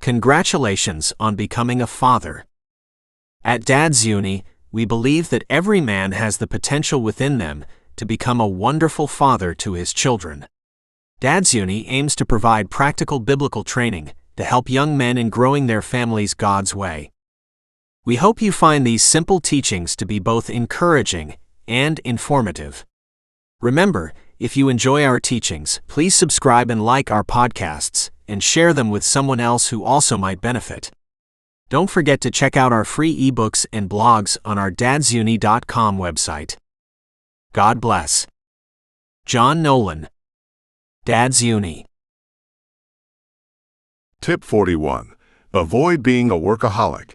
Congratulations on becoming a father. At Dad's Uni, we believe that every man has the potential within them to become a wonderful father to his children. Dad's Uni aims to provide practical biblical training to help young men in growing their families God's way. We hope you find these simple teachings to be both encouraging and informative. Remember, if you enjoy our teachings, please subscribe and like our podcasts, and share them with someone else who also might benefit. Don't forget to check out our free ebooks and blogs on our dadsuni.com website. God bless. John Nolan. Dad's Uni. Tip 41. Avoid being a workaholic.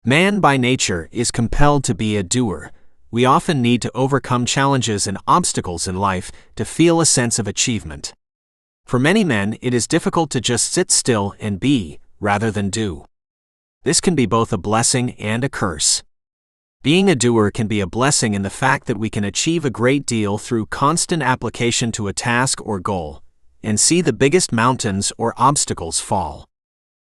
Man by nature is compelled to be a doer. We often need to overcome challenges and obstacles in life to feel a sense of achievement. For many men, it is difficult to just sit still and be, rather than do. This can be both a blessing and a curse. Being a doer can be a blessing in the fact that we can achieve a great deal through constant application to a task or goal, and see the biggest mountains or obstacles fall.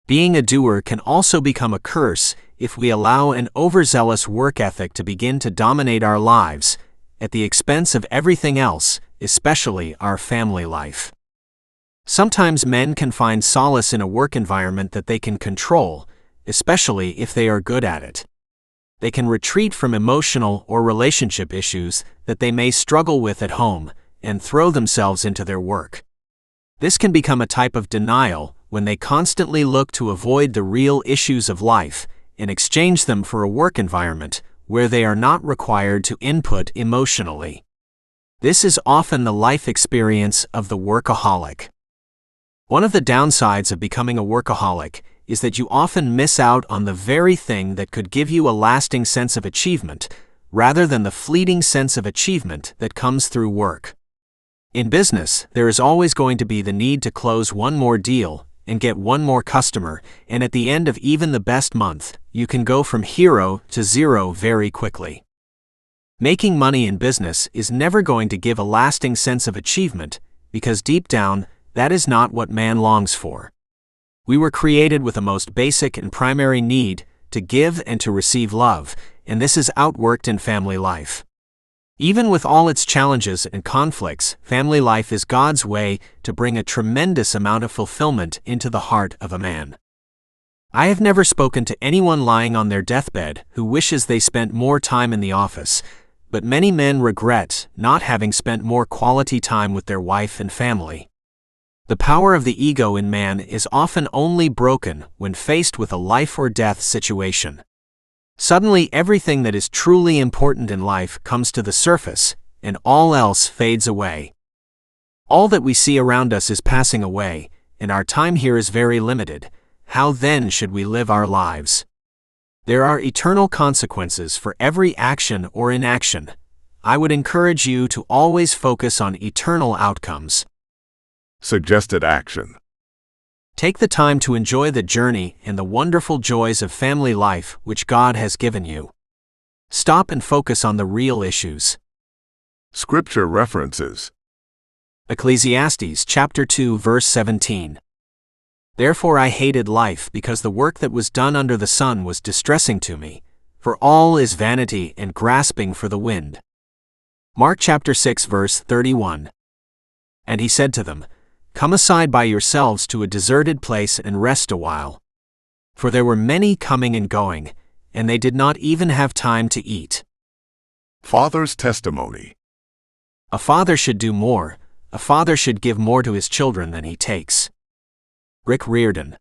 Being a doer can also become a curse if we allow an overzealous work ethic to begin to dominate our lives, at the expense of everything else, especially our family life. Sometimes men can find solace in a work environment that they can control, especially if they are good at it. They can retreat from emotional or relationship issues that they may struggle with at home and throw themselves into their work. This can become a type of denial when they constantly look to avoid the real issues of life and exchange them for a work environment where they are not required to input emotionally. This is often the life experience of the workaholic. One of the downsides of becoming a workaholic is that you often miss out on the very thing that could give you a lasting sense of achievement, rather than the fleeting sense of achievement that comes through work. In business, there is always going to be the need to close one more deal and get one more customer, and at the end of even the best month, you can go from hero to zero very quickly. Making money in business is never going to give a lasting sense of achievement, because deep down, that is not what man longs for. We were created with a most basic and primary need to give and to receive love, and this is outworked in family life. Even with all its challenges and conflicts, family life is God's way to bring a tremendous amount of fulfillment into the heart of a man. I have never spoken to anyone lying on their deathbed who wishes they spent more time in the office, but many men regret not having spent more quality time with their wife and family. The power of the ego in man is often only broken when faced with a life or death situation. Suddenly, everything that is truly important in life comes to the surface, and all else fades away. All that we see around us is passing away, and our time here is very limited. How then should we live our lives? There are eternal consequences for every action or inaction. I would encourage you to always focus on eternal outcomes. Suggested action. Take the time to enjoy the journey and the wonderful joys of family life which God has given you. Stop and focus on the real issues. Scripture references. Ecclesiastes chapter 2 verse 17. Therefore I hated life because the work that was done under the sun was distressing to me, for all is vanity and grasping for the wind. Mark chapter 6 verse 31. And he said to them, Come aside by yourselves to a deserted place and rest a while. For there were many coming and going, and they did not even have time to eat. Father's testimony. A father should do more. A father should give more to his children than he takes. Rick Riordan.